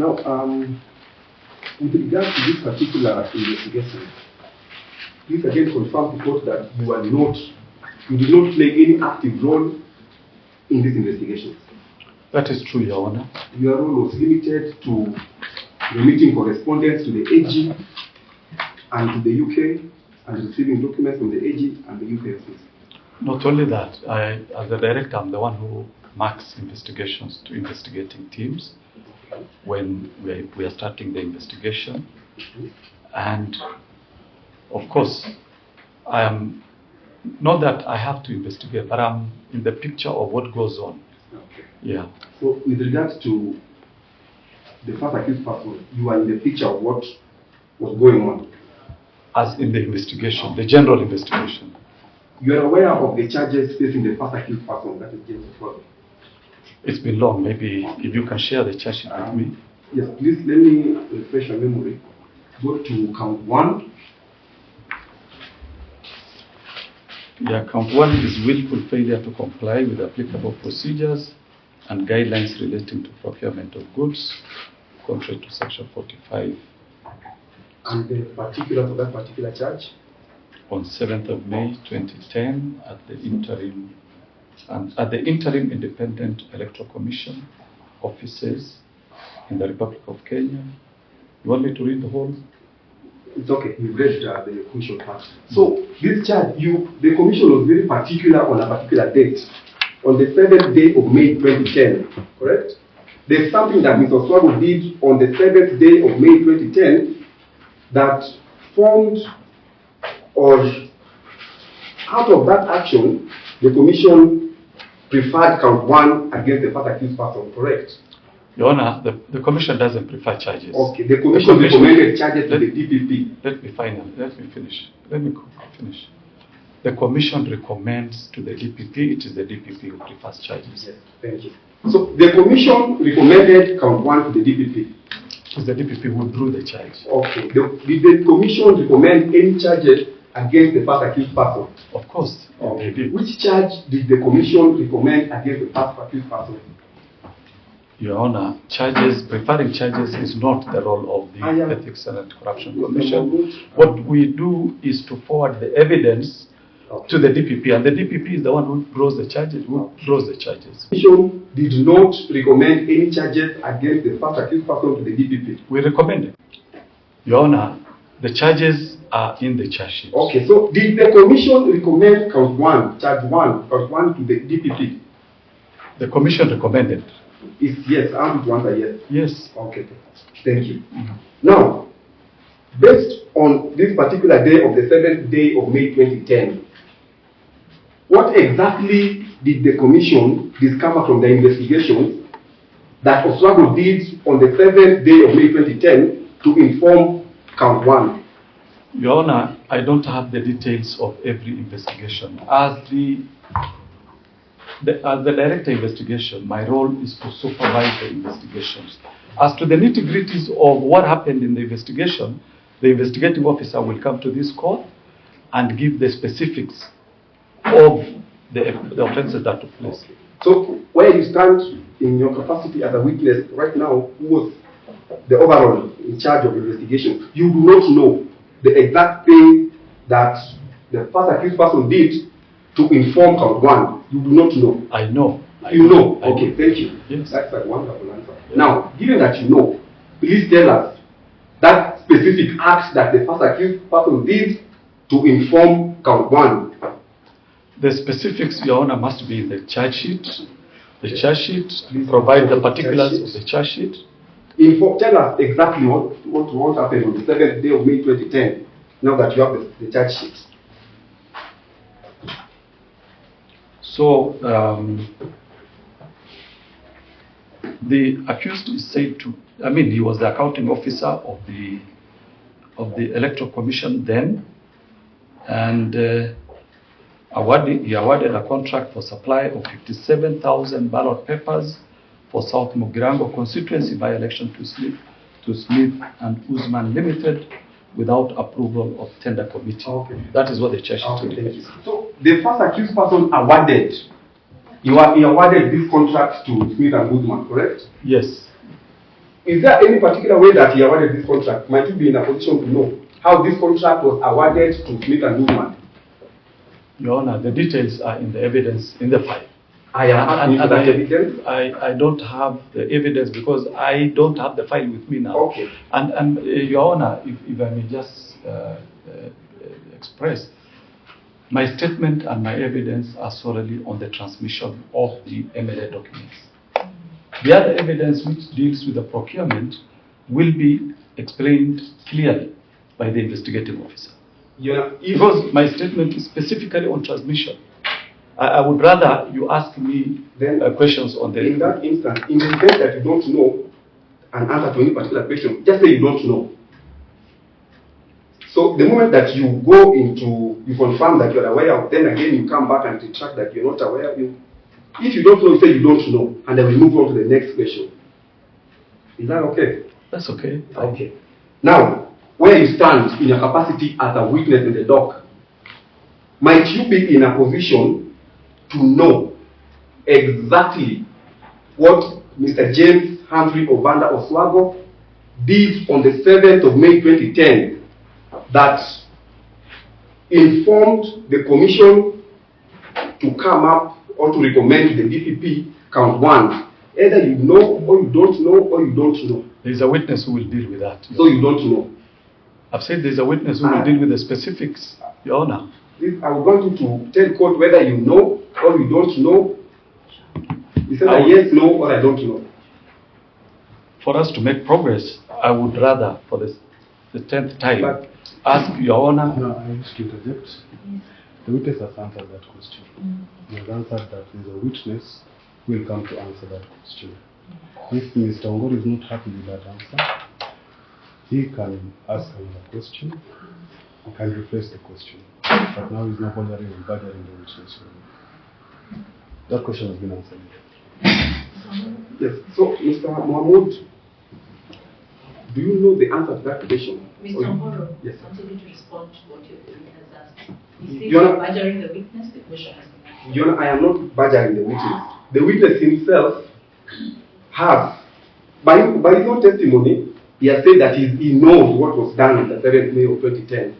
Now, with regard to this particular investigation, please again confirm to court that you did not play any active role in this investigation. That is true, Your Honor. Your role was limited to remitting correspondence to the AG and to the UK and receiving documents from the AG and the UK office. Not only that, as a director, I'm the one who marks investigations to investigating teams when we are starting the investigation. And of course, I am not that I have to investigate, but I'm in the picture of what goes on. Okay. Yeah. So with regard to the first accused person, you are in the picture of what was going on? As in the investigation, the general investigation. You are aware of the charges facing the first accused person, that is James Oswago? It's been long. Maybe if you can share the charge sheet with me. Yes, please let me refresh your memory. Go to count 1. Yeah, count 1 is willful failure to comply with applicable procedures and guidelines relating to procurement of goods, contrary to Section 45. And the particulars of that particular charge? On 7th of May 2010 at the interim Independent Electoral Commission offices in the Republic of Kenya. You want me to read the whole? It's okay, you read the commission part. So this charge, the commission was very particular on a particular date, on the 7th day of May 2010, correct? There's something that Mr. Oswago did on the 7th day of May 2010 that formed, or out of that action, the commission preferred count 1 against the first accused person, correct? Your Honor, the commission doesn't prefer charges. Okay, the commission recommended charges to the DPP. Let me finish. The commission recommends to the DPP, it is the DPP who prefers charges. Yes, thank you. So the commission recommended count 1 to the DPP. It is the DPP who drew the charge. Okay, did the commission recommend any charges against the first accused person? Of course. Okay. Which charge did the commission recommend against the first accused person? Your Honor, preferring charges is not the role of the Ethics and Anti-Corruption Commission. What we do is to forward the evidence to the DPP, and the DPP is the one who draws the charges. The commission did not recommend any charges against the first accused person to the DPP. We recommend it. Your Honor, the charges are in the charge sheet. Okay, so did the commission recommend count 1, charge 1, count 1 to the DPP? The commission recommended. Yes, I'm to answer yes. Yes. Okay, thank you. Now, based on this particular day of the 7th day of May 2010, what exactly did the commission discover from the investigation that Oswago did on the 7th day of May 2010 to inform count 1? Your Honor, I don't have the details of every investigation. As the director investigation, my role is to supervise the investigations. As to the nitty-gritties of what happened in the investigation, the investigating officer will come to this court and give the specifics of the offenses that took place. Okay. So, where you stand in your capacity as a witness right now, who was the overall in charge of the investigation, you do not know the exact thing that the first accused person did to inform count 1. You do not know. I know. You know. Okay, thank you. Yes. That's a wonderful answer. Yeah. Now, given that you know, please tell us that specific act that the first accused person did to inform count 1. The specifics, Your Honor, must be in the charge sheet. The charge sheet provide the particulars of the charge sheet. Tell us exactly what happened on the 7th day of May 2010, now that you have the charge sheet. So, the accused is said to, he was the accounting officer of the Electoral Commission then, and he awarded a contract for supply of 57,000 ballot papers for South Mugirango constituency by-election to Smith and Usman Limited without approval of tender committee. Okay. That is what the charge sheet indicates. So the first accused person awarded, he awarded this contract to Smith and Usman, correct? Yes. is there any particular way that he awarded this contract? Might you be in a position to know how this contract was awarded to Smith and Newman? Your Honor, the details are in the evidence in the file. I am asking for that evidence. I don't have the evidence because I don't have the file with me now. Okay. And Your Honor, if I may just express, my statement and my evidence are solely on the transmission of the MLA documents. The other evidence which deals with the procurement will be explained clearly by the investigating officer. Yeah, because my statement is specifically on transmission. I would rather you ask me questions on the... In that instance, in the event that you don't know an answer to any particular question, just say you don't know. So the moment that you go into, you confirm that you're aware of, then again you come back and retract that you're not aware of you. If you don't know, you say you don't know, and then we move on to the next question. Is that okay? That's okay. Okay. Now, where you stand in your capacity as a witness in the dock, might you be in a position to know exactly what Mr. James Oswago did on the 7th of May 2010 that informed the commission to come up or to recommend the DPP count 1? Either you know or you don't know or you don't know. There is a witness who will deal with that. So you don't know. I've said there's a witness who will deal with the specifics, Your Honor. I would want you to tell court whether you know or you don't know. You said yes, no, or I don't know. For us to make progress, I would rather, for the 10th time, ask Your Honor. No, I wish to interject. The witness has answered that question. He has answered that there is a witness who will come to answer that question. If Mr. Ongoro is not happy with that answer, he can ask another question. He can rephrase the question. But now he's not bothering and badgering the witness. That question has been answered. Yes. So, Mr. Mahmoud, do you know the answer to that question? Mr. Ongoro, yes. I wanted you to respond to what your witness asked. Is this badgering the witness? The question has been asked. Your Honor, I am not badgering the witness. The witness himself has, by his own testimony, he has said that he knows what was done on the 7th May of 2010.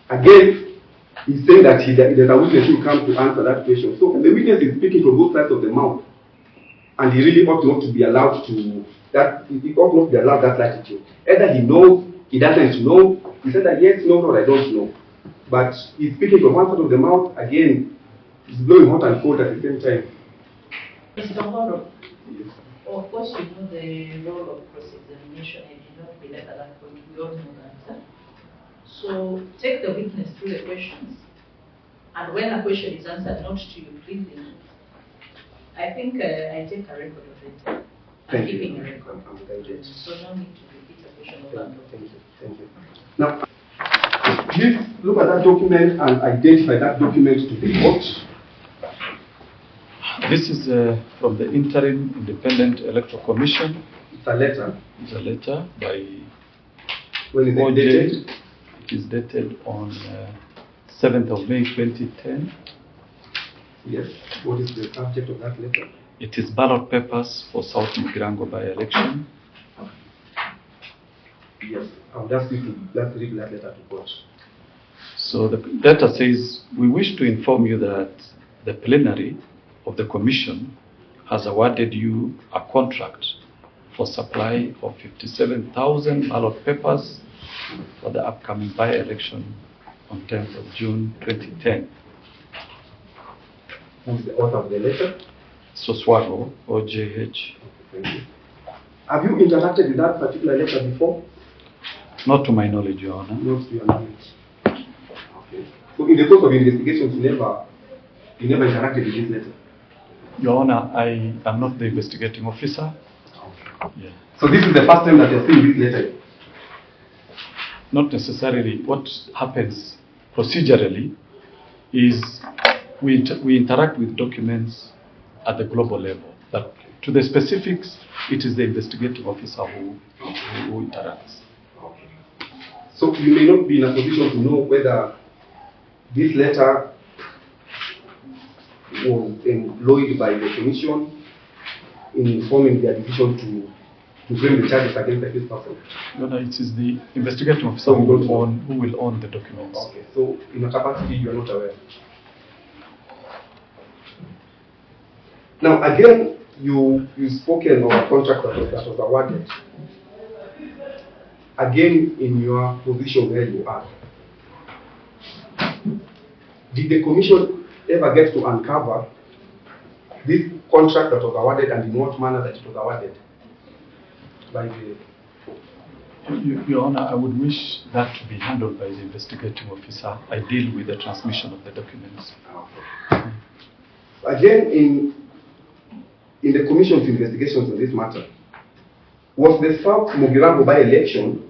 Again, he's saying that there's a witness who comes to answer that question. So the witness is speaking from both sides of the mouth. And he really ought not to be allowed to, he ought not to be allowed that latitude. Either he knows, he doesn't know, he said that yes, no, or I don't know. But he's speaking from one side of the mouth, again, he's blowing hot and cold at the same time. Mr. Ongoro, Yes. of course you know the role of cross-examination and you not be left at that point. We all know that. So take the witness through the questions, and when a question is answered not to you, please leave. I think I take a record of it. I'm keeping a record. So no need to repeat a question over and over. Thank you. Thank you. Now, please look at that document and identify that document to the court. This is from the Interim Independent Electoral Commission. It's a letter. It's a letter by When is it dated? It is dated on 7th of May 2010. Yes. What is the subject of that letter? It is ballot papers for South Mugirango by-election. Yes. I would ask you to read that letter to court. So the letter says, we wish to inform you that the plenary of the Commission has awarded you a contract for supply of 57,000 ballot papers for the upcoming by-election on 10th of June 2010. Who is the author of the letter? Oswago, OJH. Thank you. Have you interacted with that particular letter before? Not to my knowledge, Your Honor. Not to your knowledge. Okay. So in the course of investigations, you never interacted with this letter? Your Honor, I am not the investigating officer. Okay. Yeah. So this is the first time that you're seeing this letter? Not necessarily. What happens procedurally is we interact with documents at the global level. But to the specifics, it is the investigating officer who interacts. Okay. So you may not be in a position to know whether this letter was employed by the Commission in informing their decision to to frame the charges against the accused person? No, no, it is the investigating officer So who you don't will own the documents. Okay, so in your capacity, you are not aware. Now, again, you've spoken of a contract that was awarded. Again, in your position where you are, did the commission ever get to uncover this contract that was awarded and in what manner that it was awarded by the... Your Honor, I would wish that to be handled by the investigating officer. I deal with the transmission of the documents. Okay. Again, in the commission's investigations on this matter, was the South Mugirango by-election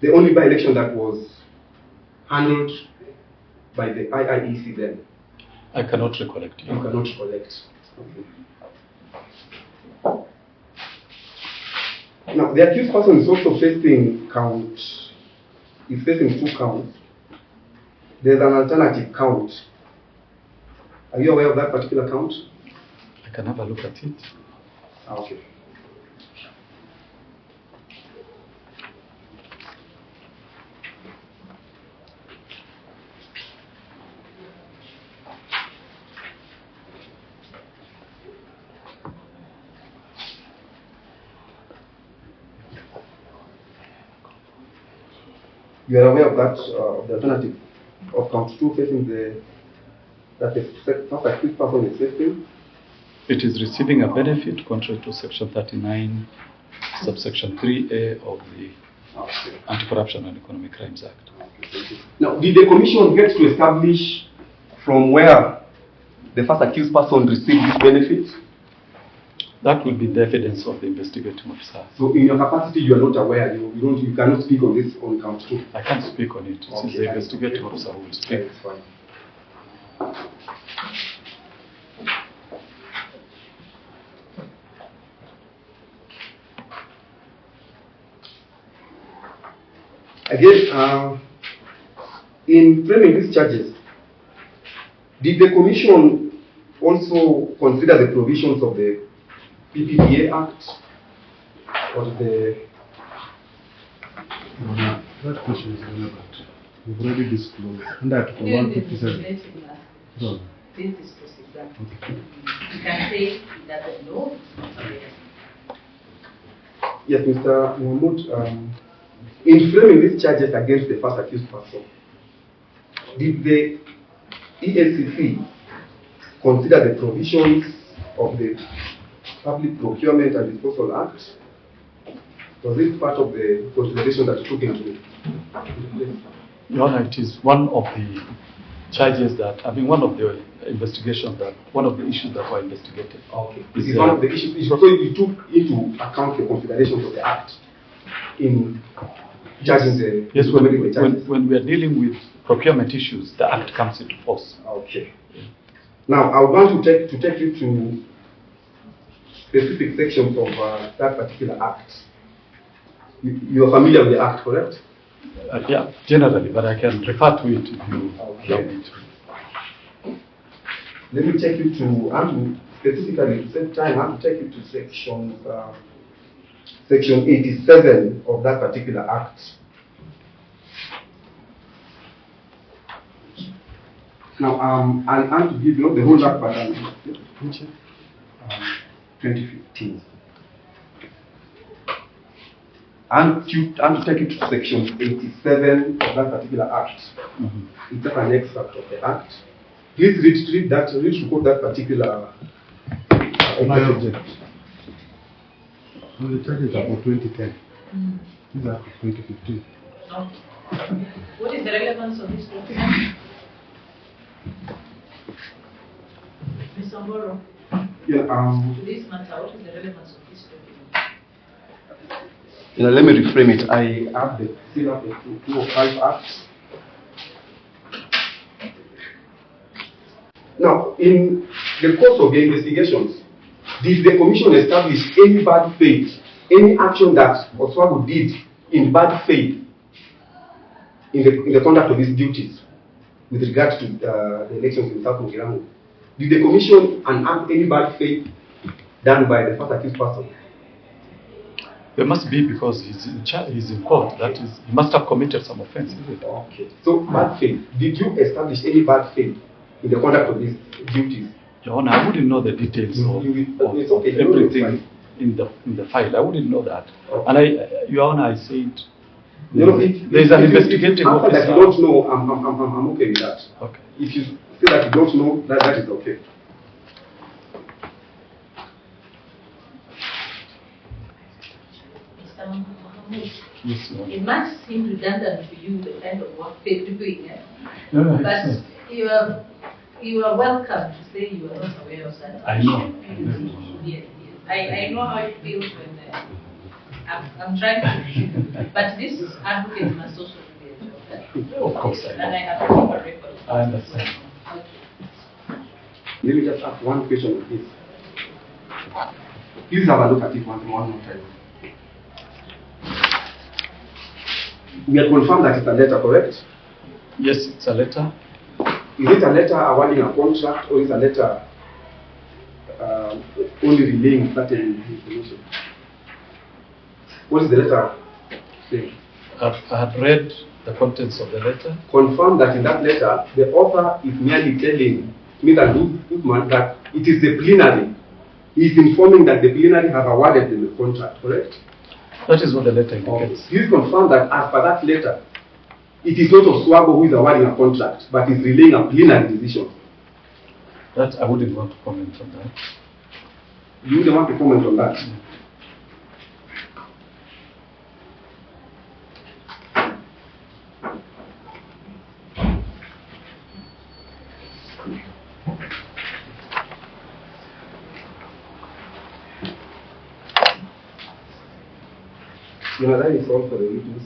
the only by-election that was handled by the IEBC then? I cannot recollect. You cannot recollect. Okay. Now, the accused person is also facing two counts. There's an alternative count. Are you aware of that particular count? I can have a look at it. Okay. You are aware of that, the alternative of count 2 facing that the first accused person is facing? It is receiving a benefit contrary to Section 39, subsection 3A of the Anti-Corruption and Economic Crimes Act. Okay, now, did the commission get to establish from where the first accused person received this benefit? That will be the evidence of the investigating officer. So, in your capacity, you are not aware. You cannot speak on this on count 2. I can't speak on it. It is the investigating officer who will speak. That's fine. Again, in framing these charges, did the commission also consider the provisions of the PPPA Act or the... That question is relevant. We've already disclosed. Under Article 157. No. This is procedure. Okay. You can say it doesn't know. Yes, Mr. Mahmoud, in framing these charges against the first accused person, did the EACC consider the provisions of the Public Procurement and Disposal Act? Was this part of the consideration that took into place? Your Honor, it is one of the charges that, one of the investigations one of the issues that were investigated. Okay. This is one of the issues. So you took into account the considerations of the Act in judging the... Yes, when we are dealing with procurement issues, the Act comes into force. Okay. Now, I would want to take you to specific sections of that particular Act. You are familiar with the Act, correct? Yeah, generally, but I can refer to it if you allow me to. Let me take you to, specifically to save time, I have to take you to section 87 of that particular Act. Now, I want to give you the whole Act, but 2015. And to take you to section 87 of that particular Act. It's just an extract of the Act. Please read to quote that particular object. The charges are for 2010. These are for 2015. Okay. What is the relevance of this document? Mr. Mboro? Yeah, to this matter, what is the relevance of this document? Let me reframe it. I have the seal of the 205 Act. Now, in the course of the investigations, did the commission establish any bad faith, any action that Oswago did in bad faith in the conduct of his duties with regard to the elections in South Mugirango? Did the commission enact any bad faith done by the first accused person? There must be, because he's in court. That is, he must have committed some offense. Isn't it? Okay. So bad faith. Did you establish any bad faith in the conduct of these duties? Your Honor, I wouldn't know the details of it's okay. everything in the file. I wouldn't know that. Okay. And Your Honor, I said there's an investigative officer that officer. you don't know. I'm okay with that. Okay. If you say that you don't know, that is okay. Mr. Mahmoud, Yes, Your Honor. it might seem redundant to you, the kind of work they're doing, No, but you are welcome to say you are not aware of that. I know. Yes, yes. I know how it feels when I'm trying to, but this advocate must also do their job. Of course, I And know. I have to keep a record. I understand. Okay. Let me just ask one question on this. Please have a look at it one more time. We have confirmed that it's a letter, correct? Yes, it's a letter. Is it a letter awarding a contract, or is it a letter only relaying certain information? What is the letter saying? I have read the contents of the letter. Confirm that in that letter, the author is merely telling Mr. Guzman that it is the plenary. He is informing that the plenary have awarded them the contract, correct? That is what the letter indicates. Please confirm that as per that letter, it is not Oswago who is awarding a contract, but is relaying a plenary decision. That I wouldn't want to comment on that. You don't want to comment on that? You know, that is all for the witness.